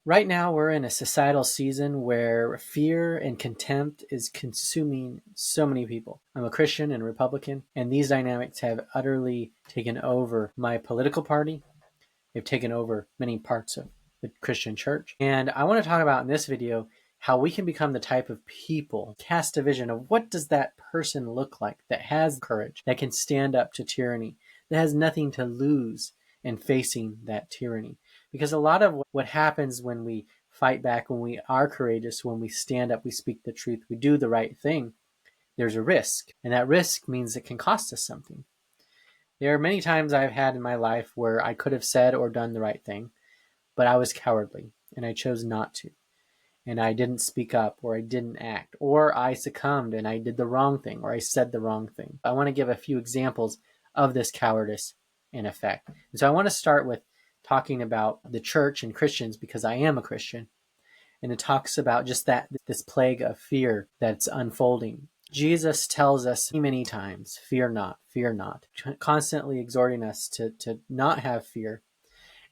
Right now, we're in a societal season where fear and contempt is consuming so many people. I'm a Christian and Republican, and these dynamics have utterly taken over my political party. They've taken over many parts of the Christian church. And I want to talk about in this video how we can become the type of people, cast a vision of what does that person look like that has courage, that can stand up to tyranny, that has nothing to lose in facing that tyranny. Because a lot of what happens when we fight back, when we are courageous, when we stand up, we speak the truth, we do the right thing, there's a risk. And that risk means it can cost us something. There are many times I've had in my life where I could have said or done the right thing, but I was cowardly and I chose not to. And I didn't speak up, or I didn't act, or I succumbed and I did the wrong thing, or I said the wrong thing. I want to give a few examples of this cowardice in effect. And so I want to start with talking about the church and Christians, because I am a Christian. And it talks about just this plague of fear that's unfolding. Jesus tells us many times, fear not, constantly exhorting us to not have fear.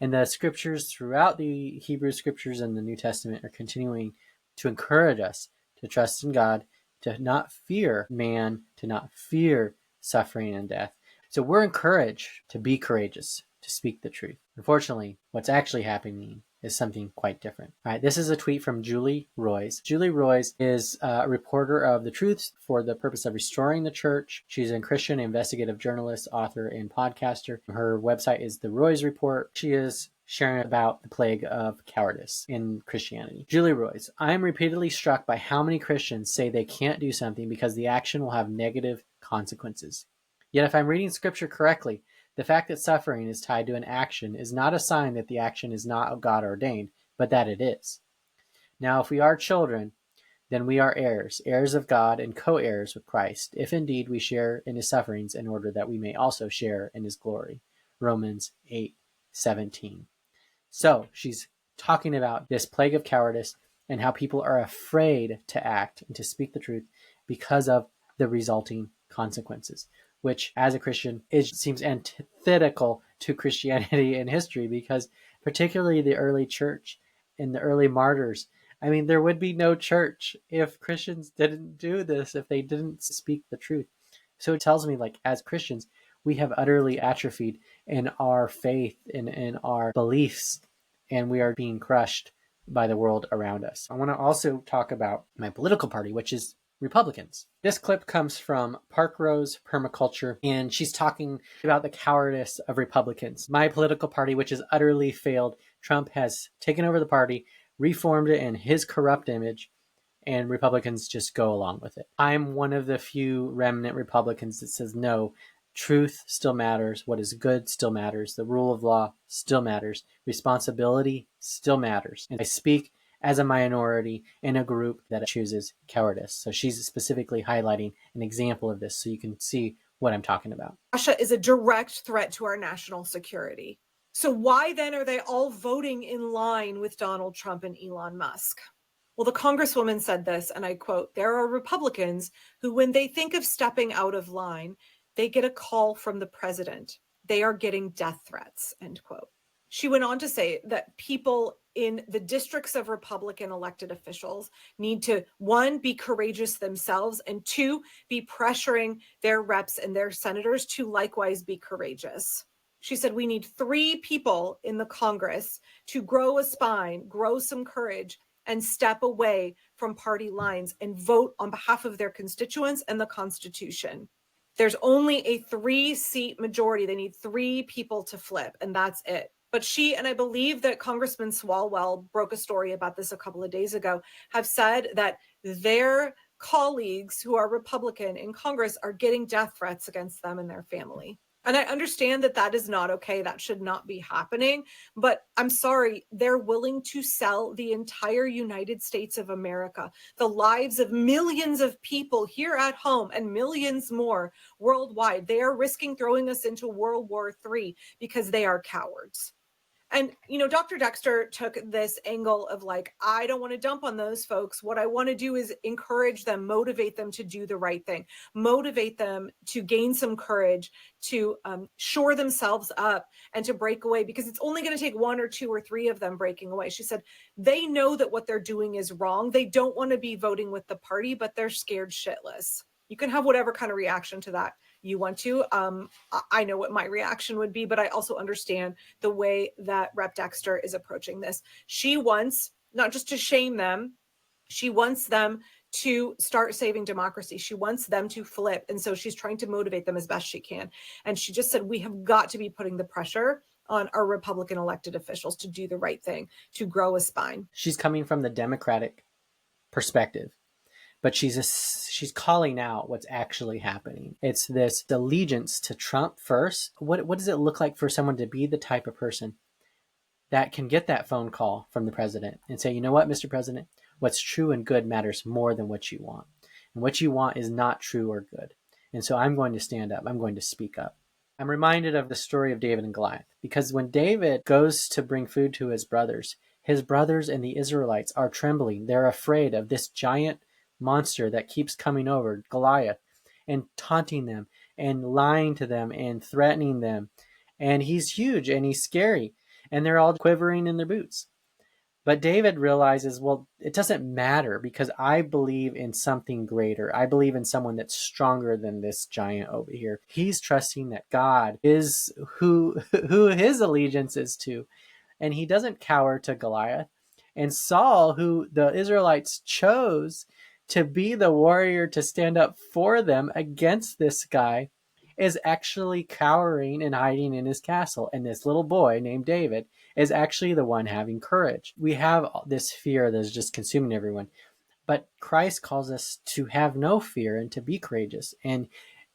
And the scriptures throughout the Hebrew scriptures and the New Testament are continuing to encourage us to trust in God, to not fear man, to not fear suffering and death. So we're encouraged to be courageous, to speak the truth. Unfortunately, what's actually happening is something quite different. All right, this is a tweet from Julie Roys. Julie Roys is a reporter of The Truth for the purpose of restoring the church. She's a Christian investigative journalist, author, and podcaster. Her website is The Roys Report. She is sharing about the plague of cowardice in Christianity. Julie Roys, I am repeatedly struck by how many Christians say they can't do something because the action will have negative consequences. Yet if I'm reading scripture correctly, the fact that suffering is tied to an action is not a sign that the action is not God ordained, but that it is. Now, if we are children, then we are heirs, heirs of God and co-heirs with Christ, if indeed we share in his sufferings in order that we may also share in his glory. Romans 8:17. So she's talking about this plague of cowardice and how people are afraid to act and to speak the truth because of the resulting consequences, which as a Christian seems antithetical to Christianity and history, because particularly the early church and the early martyrs, I mean, there would be no church if Christians didn't do this, if they didn't speak the truth. So it tells me, like, as Christians, we have utterly atrophied in our faith and in our beliefs, and we are being crushed by the world around us. I want to also talk about my political party, which is Republicans. This clip comes from Parkrose Permaculture, and she's talking about the cowardice of Republicans. My political party, which has utterly failed. Trump has taken over the party, reformed it in his corrupt image, and Republicans just go along with it. I'm one of the few remnant Republicans that says, no, truth still matters. What is good still matters. The rule of law still matters. Responsibility still matters. And I speak as a minority in a group that chooses cowardice. So she's specifically highlighting an example of this so you can see what I'm talking about. Russia is a direct threat to our national security. So why then are they all voting in line with Donald Trump and Elon Musk? Well, the Congresswoman said this, and I quote, "There are Republicans who, when they think of stepping out of line, they get a call from the president. They are getting death threats," end quote. She went on to say that people in the districts of Republican elected officials need to, one, be courageous themselves, and two, be pressuring their reps and their senators to likewise be courageous. She said, we need 3 people in the Congress to grow a spine, grow some courage, and step away from party lines and vote on behalf of their constituents and the Constitution. There's only a 3-seat majority. They need 3 people to flip, and that's it. But she, and I believe that Congressman Swalwell broke a story about this a couple of days ago, have said that their colleagues who are Republican in Congress are getting death threats against them and their family. And I understand that that is not okay. That should not be happening. But I'm sorry, they're willing to sell the entire United States of America, the lives of millions of people here at home and millions more worldwide. They are risking throwing us into World War III because they are cowards. And, Dr. Dexter took this angle of like, I don't want to dump on those folks. What I want to do is encourage them, motivate them to do the right thing, motivate them to gain some courage, to shore themselves up and to break away, because it's only going to take one or two or three of them breaking away. She said, they know that what they're doing is wrong. They don't want to be voting with the party, but they're scared shitless. You can have whatever kind of reaction to that you want to. I know what my reaction would be, but I also understand the way that Rep. Dexter is approaching this. She wants not just to shame them, she wants them to start saving democracy. She wants them to flip. And so she's trying to motivate them as best she can. And she just said, we have got to be putting the pressure on our Republican elected officials to do the right thing, to grow a spine. She's coming from the Democratic perspective, but she's calling out what's actually happening. It's this allegiance to Trump first. What does it look like for someone to be the type of person that can get that phone call from the president and say, you know what, Mr. President, what's true and good matters more than what you want. And what you want is not true or good. And so I'm going to stand up. I'm going to speak up. I'm reminded of the story of David and Goliath, because when David goes to bring food to his brothers and the Israelites are trembling. They're afraid of this giant monster that keeps coming over, Goliath, and taunting them and lying to them and threatening them. And he's huge and he's scary, and they're all quivering in their boots. But David realizes, well, it doesn't matter, because I believe in something greater. I believe in someone that's stronger than this giant over here. He's trusting that God is who his allegiance is to. And he doesn't cower to Goliath. And Saul, who the Israelites chose to be the warrior to stand up for them against this guy, is actually cowering and hiding in his castle. And this little boy named David is actually the one having courage. We have this fear that's just consuming everyone. But Christ calls us to have no fear and to be courageous, and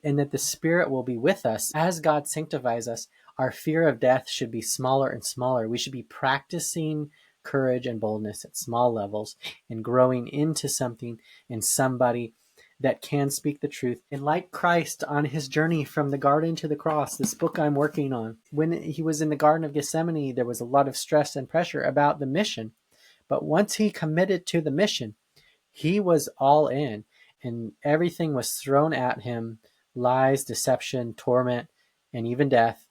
that the Spirit will be with us. As God sanctifies us, our fear of death should be smaller and smaller. We should be practicing courage and boldness at small levels and growing into something and somebody that can speak the truth. And like Christ on his journey from the garden to the cross, this book I'm working on, when he was in the Garden of Gethsemane, there was a lot of stress and pressure about the mission. But once he committed to the mission, he was all in, and everything was thrown at him: lies, deception, torment, and even death.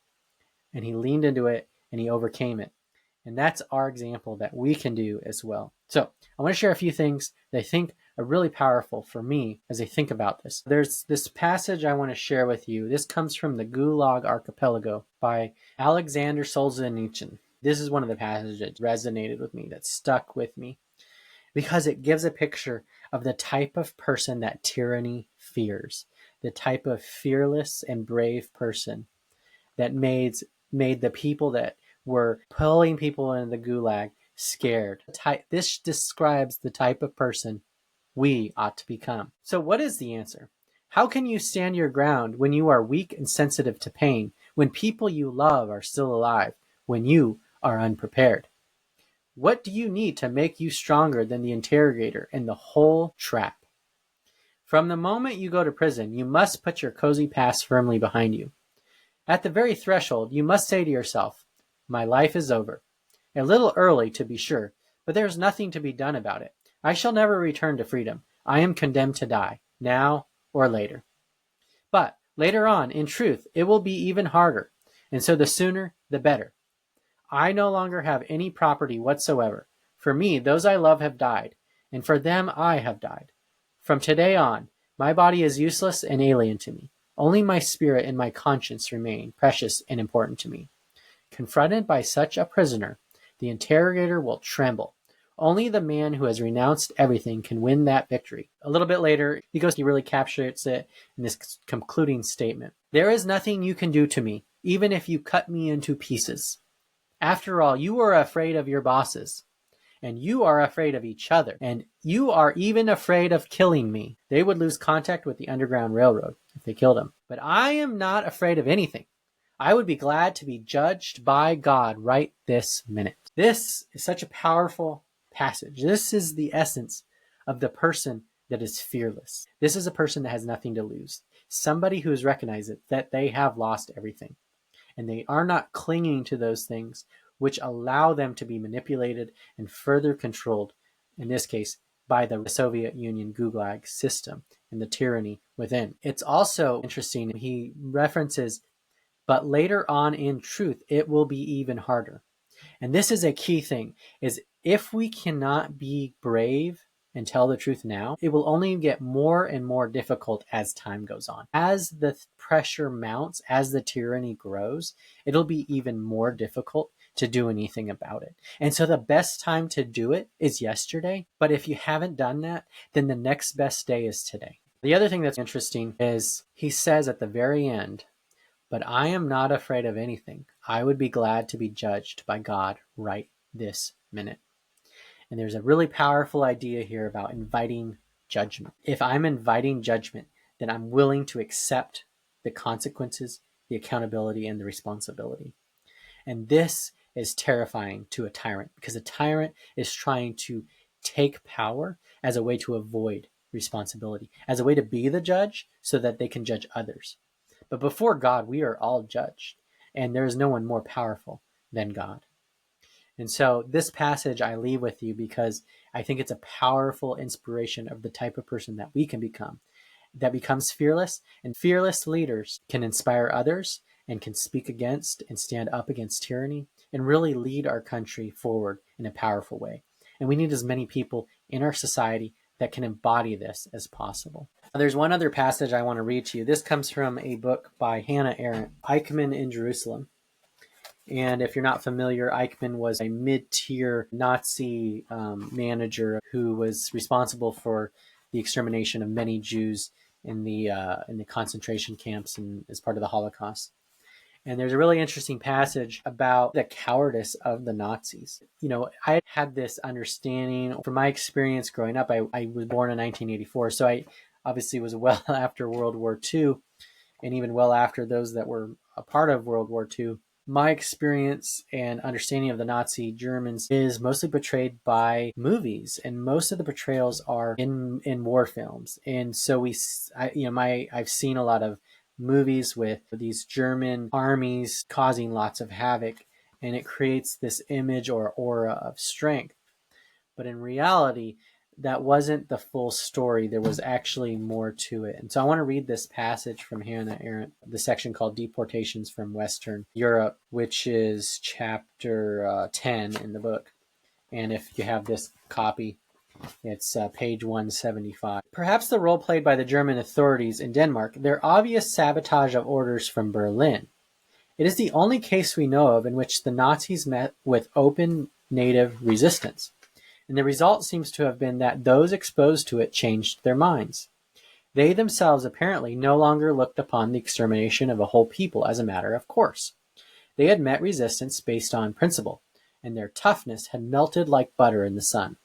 And he leaned into it and he overcame it. And that's our example that we can do as well. So I want to share a few things that I think are really powerful for me as I think about this. There's this passage I want to share with you. This comes from the Gulag Archipelago by Alexander Solzhenitsyn. This is one of the passages that resonated with me, that stuck with me, because it gives a picture of the type of person that tyranny fears, the type of fearless and brave person that made the people that were pulling people into the gulag scared. This describes the type of person we ought to become. So what is the answer? How can you stand your ground when you are weak and sensitive to pain, when people you love are still alive, when you are unprepared? What do you need to make you stronger than the interrogator and the whole trap? From the moment you go to prison, you must put your cozy past firmly behind you. At the very threshold, you must say to yourself, my life is over. A little early, to be sure, but there is nothing to be done about it. I shall never return to freedom. I am condemned to die, now or later. But later on, in truth, it will be even harder, and so the sooner, the better. I no longer have any property whatsoever. For me, those I love have died, and for them I have died. From today on, my body is useless and alien to me. Only my spirit and my conscience remain precious and important to me. Confronted by such a prisoner, the interrogator will tremble. Only the man who has renounced everything can win that victory. A little bit later, he really captures it in this concluding statement. There is nothing you can do to me, even if you cut me into pieces. After all, you are afraid of your bosses, and you are afraid of each other, and you are even afraid of killing me. They would lose contact with the Underground Railroad if they killed him. But I am not afraid of anything. I would be glad to be judged by God right this minute. This is such a powerful passage. This is the essence of the person that is fearless. This is a person that has nothing to lose. Somebody who has recognized it, that they have lost everything. And they are not clinging to those things which allow them to be manipulated and further controlled, in this case, by the Soviet Union Gulag system and the tyranny within. It's also interesting, he references, but later on in truth, it will be even harder. And this is a key thing, is if we cannot be brave and tell the truth now, it will only get more and more difficult as time goes on. As the pressure mounts, as the tyranny grows, it'll be even more difficult to do anything about it. And so the best time to do it is yesterday. But if you haven't done that, then the next best day is today. The other thing that's interesting is he says at the very end, but I am not afraid of anything. I would be glad to be judged by God right this minute. And there's a really powerful idea here about inviting judgment. If I'm inviting judgment, then I'm willing to accept the consequences, the accountability, and the responsibility. And this is terrifying to a tyrant, because a tyrant is trying to take power as a way to avoid responsibility, as a way to be the judge so that they can judge others. But before God, we are all judged, and there is no one more powerful than God. And so this passage I leave with you because I think it's a powerful inspiration of the type of person that we can become, that becomes fearless. And fearless leaders can inspire others and can speak against and stand up against tyranny and really lead our country forward in a powerful way. And we need as many people in our society that can embody this as possible. There's one other passage I want to read to you. This comes from a book by Hannah Arendt, Eichmann in Jerusalem. And if you're not familiar, Eichmann was a mid-tier Nazi manager who was responsible for the extermination of many Jews in the concentration camps and as part of the Holocaust. And there's a really interesting passage about the cowardice of the Nazis. You know, I had this understanding from my experience growing up. I was born in 1984, so I obviously was well after World War II, and even well after those that were a part of World War II. My experience and understanding of the Nazi Germans is mostly portrayed by movies, and most of the portrayals are in war films. And so I've seen a lot of movies with these German armies causing lots of havoc, and it creates this image or aura of strength. But in reality, that wasn't the full story. There was actually more to it. And so I want to read this passage from Hannah Arendt, the section called Deportations from Western Europe, which is chapter 10 in the book. And if you have this copy, it's page 175. Perhaps the role played by the German authorities in Denmark, their obvious sabotage of orders from Berlin. It is the only case we know of in which the Nazis met with open native resistance. And the result seems to have been that those exposed to it changed their minds. They themselves apparently no longer looked upon the extermination of a whole people as a matter of course. They had met resistance based on principle, and their toughness had melted like butter in the sun.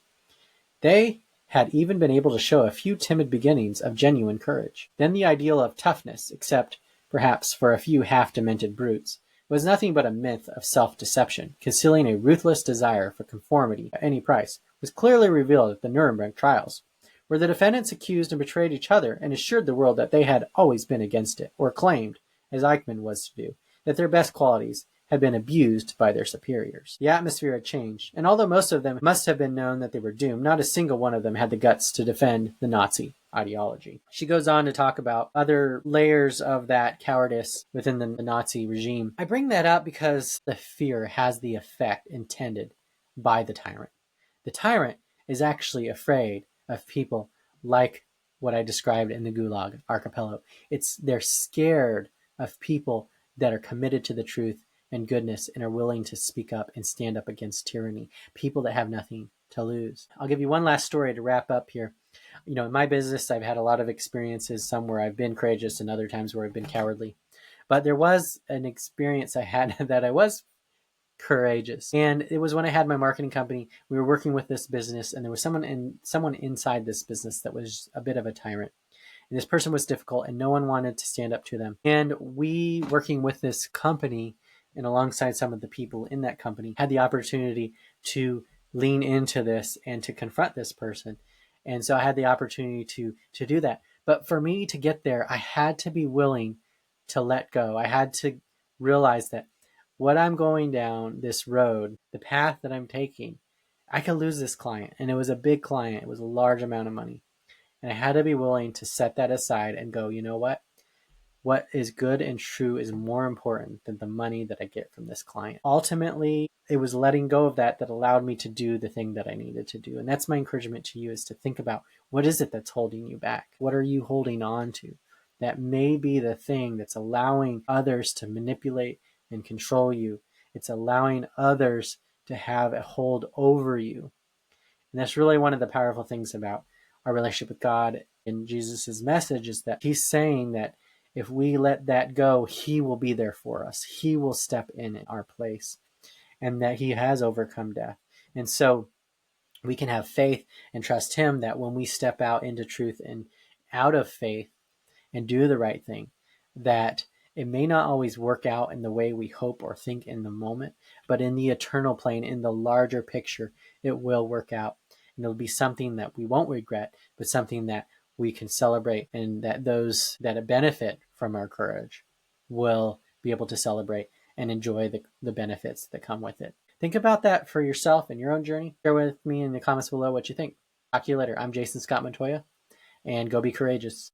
They had even been able to show a few timid beginnings of genuine courage. Then the ideal of toughness, except perhaps for a few half-demented brutes, was nothing but a myth of self-deception, concealing a ruthless desire for conformity at any price, was clearly revealed at the Nuremberg trials, where the defendants accused and betrayed each other and assured the world that they had always been against it, or claimed, as Eichmann was to do, that their best qualities had been abused by their superiors. The atmosphere had changed, and although most of them must have been known that they were doomed, not a single one of them had the guts to defend the Nazi ideology. She goes on to talk about other layers of that cowardice within the Nazi regime. I bring that up because the fear has the effect intended by the tyrant. The tyrant is actually afraid of people like what I described in the Gulag Archipelago. They're scared of people that are committed to the truth and goodness and are willing to speak up and stand up against tyranny, people that have nothing to lose. I'll give you one last story to wrap up here. You know, in my business, I've had a lot of experiences, some where I've been courageous and other times where I've been cowardly. But there was an experience I had that I was courageous. And it was when I had my marketing company. We were working with this business, and there was someone inside this business that was a bit of a tyrant. And this person was difficult, and no one wanted to stand up to them. And we, working with this company and alongside some of the people in that company, had the opportunity to lean into this and to confront this person. And so I had the opportunity to do that. But for me to get there, I had to be willing to let go. I had to realize that what I'm going down, this road, the path that I'm taking, I could lose this client. And it was a big client. It was a large amount of money. And I had to be willing to set that aside and go, you know what? What is good and true is more important than the money that I get from this client. Ultimately, it was letting go of that that allowed me to do the thing that I needed to do. And that's my encouragement to you, is to think about, what is it that's holding you back? What are you holding on to? That may be the thing that's allowing others to manipulate and control you. It's allowing others to have a hold over you. And that's really one of the powerful things about our relationship with God. And Jesus's message is that he's saying that if we let that go, he will be there for us. He will step in our place, and that he has overcome death. And so we can have faith and trust him that when we step out into truth and out of faith and do the right thing, that it may not always work out in the way we hope or think in the moment, but in the eternal plane, in the larger picture, it will work out. And it'll be something that we won't regret, but something that we can celebrate, and that those that benefit from our courage will be able to celebrate and enjoy the benefits that come with it. Think about that for yourself and your own journey. Share with me in the comments below what you think. Talk to you later. I'm Jason Scott Montoya, and go be courageous.